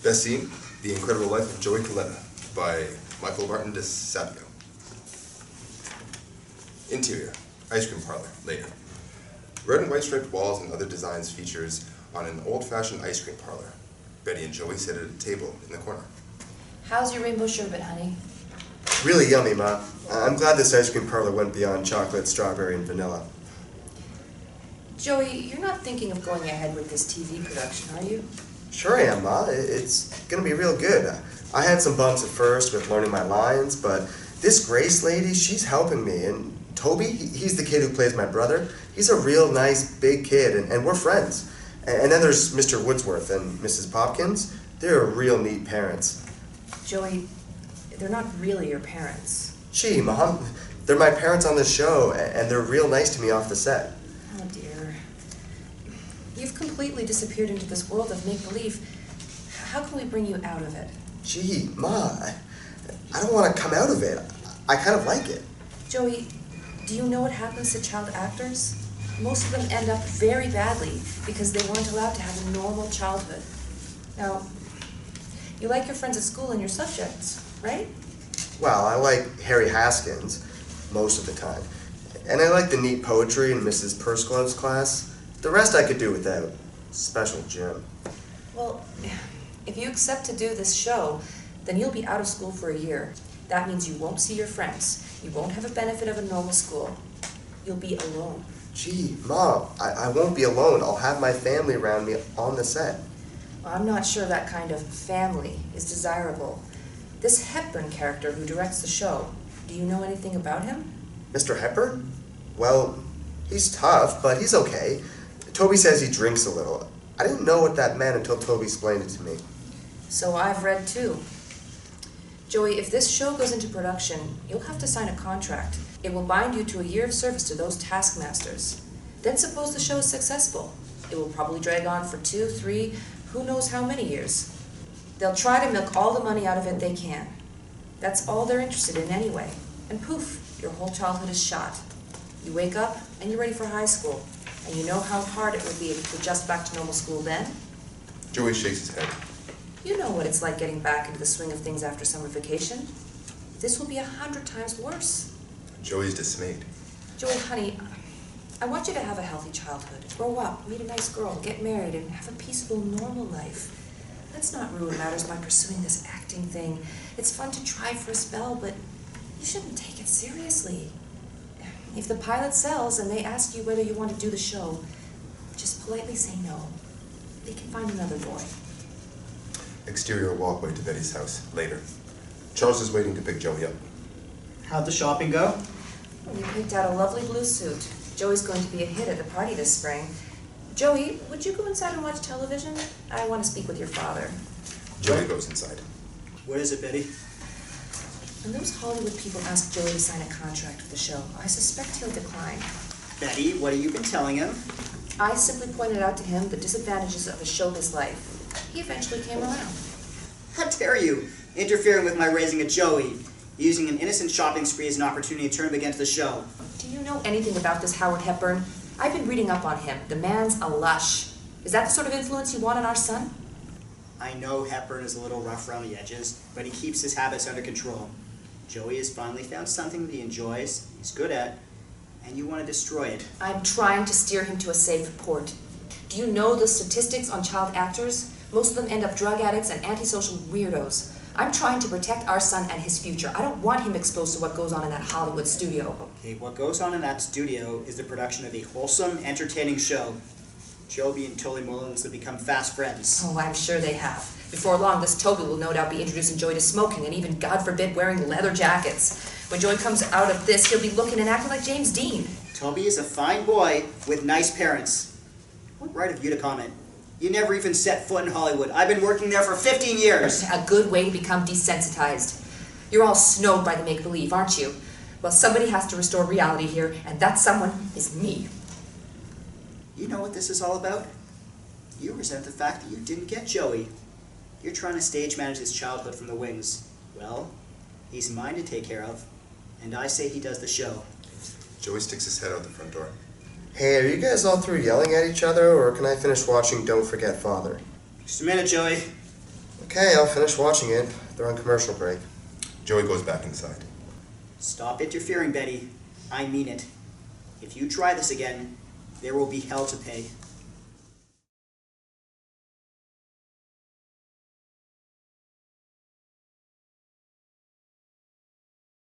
Best scene, The Incredible Life of Joey Coletta by Michael Martin de Sapio. Interior, ice cream parlor, later. Red and white striped walls and other designs features on an old-fashioned ice cream parlor. Betty and Joey sit at a table in the corner. How's your rainbow sherbet, honey? Really yummy, Ma. I'm glad this ice cream parlor went beyond chocolate, strawberry, and vanilla. Joey, you're not thinking of going ahead with this TV production, are you? Sure I am, Ma. It's gonna be real good. I had some bumps at first with learning my lines, but this Grace lady, she's helping me. And Toby, he's the kid who plays my brother. He's a real nice, big kid, and we're friends. And then there's Mr. Woodsworth and Mrs. Popkins. They're real neat parents. Joey, they're not really your parents. Gee, Mom, they're my parents on the show, and they're real nice to me off the set. Oh, dear. You've completely disappeared into this world of make-believe. How can we bring you out of it? Gee, Ma, I don't want to come out of it. I kind of like it. Joey, do you know what happens to child actors? Most of them end up very badly because they weren't allowed to have a normal childhood. Now, you like your friends at school and your subjects, right? Well, I like Harry Haskins most of the time. And I like the neat poetry in Mrs. Pursglove's class. The rest I could do without. Special Jim. Well, if you accept to do this show, then you'll be out of school for a year. That means you won't see your friends. You won't have a benefit of a normal school. You'll be alone. Gee, Mom, I won't be alone. I'll have my family around me on the set. Well, I'm not sure that kind of family is desirable. This Hepburn character who directs the show, do you know anything about him? Mr. Hepburn? Well, he's tough, but he's okay. Toby says he drinks a little. I didn't know what that meant until Toby explained it to me. So I've read too. Joey, if this show goes into production, you'll have to sign a contract. It will bind you to a year of service to those taskmasters. Then suppose the show is successful. It will probably drag on for 2, 3, who knows how many years. They'll try to milk all the money out of it they can. That's all they're interested in anyway. And poof, your whole childhood is shot. You wake up and you're ready for high school. And you know how hard it would be to adjust back to normal school then? Joey shakes his head. You know what it's like getting back into the swing of things after summer vacation. This will be 100 times worse. Joey's dismayed. Joey, honey, I want you to have a healthy childhood. Grow up, meet a nice girl, get married, and have a peaceful, normal life. Let's not ruin matters by pursuing this acting thing. It's fun to try for a spell, but you shouldn't take it seriously. If the pilot sells and they ask you whether you want to do the show, just politely say no. They can find another boy. Exterior walkway to Betty's house, later. Charles is waiting to pick Joey up. How'd the shopping go? Well, we picked out a lovely blue suit. Joey's going to be a hit at the party this spring. Joey, would you go inside and watch television? I want to speak with your father. Joey goes inside. What is it, Betty? When those Hollywood people ask Joey to sign a contract with the show, I suspect he'll decline. Betty, what have you been telling him? I simply pointed out to him the disadvantages of a showbiz life. He eventually came around. How dare you, interfering with my raising a Joey, using an innocent shopping spree as an opportunity to turn him against the show. Do you know anything about this Howard Hepburn? I've been reading up on him. The man's a lush. Is that the sort of influence you want on our son? I know Hepburn is a little rough around the edges, but he keeps his habits under control. Joey has finally found something that he enjoys, he's good at, and you want to destroy it. I'm trying to steer him to a safe port. Do you know the statistics on child actors? Most of them end up drug addicts and antisocial weirdos. I'm trying to protect our son and his future. I don't want him exposed to what goes on in that Hollywood studio. Okay, what goes on in that studio is the production of a wholesome, entertaining show. Joey and Toby Mullins have become fast friends. Oh, I'm sure they have. Before long, this Toby will no doubt be introducing Joey to smoking and even, God forbid, wearing leather jackets. When Joey comes out of this, he'll be looking and acting like James Dean. Toby is a fine boy with nice parents. What right have you to comment? You never even set foot in Hollywood. I've been working there for 15 years. A good way to become desensitized. You're all snowed by the make-believe, aren't you? Well, somebody has to restore reality here, and that someone is me. You know what this is all about? You resent the fact that you didn't get Joey. You're trying to stage manage his childhood from the wings. Well, he's mine to take care of, and I say he does the show. Joey sticks his head out the front door. Hey, are you guys all through yelling at each other, or can I finish watching Don't Forget Father? Just a minute, Joey. Okay, I'll finish watching it. They're on commercial break. Joey goes back inside. Stop interfering, Betty. I mean it. If you try this again, there will be hell to pay.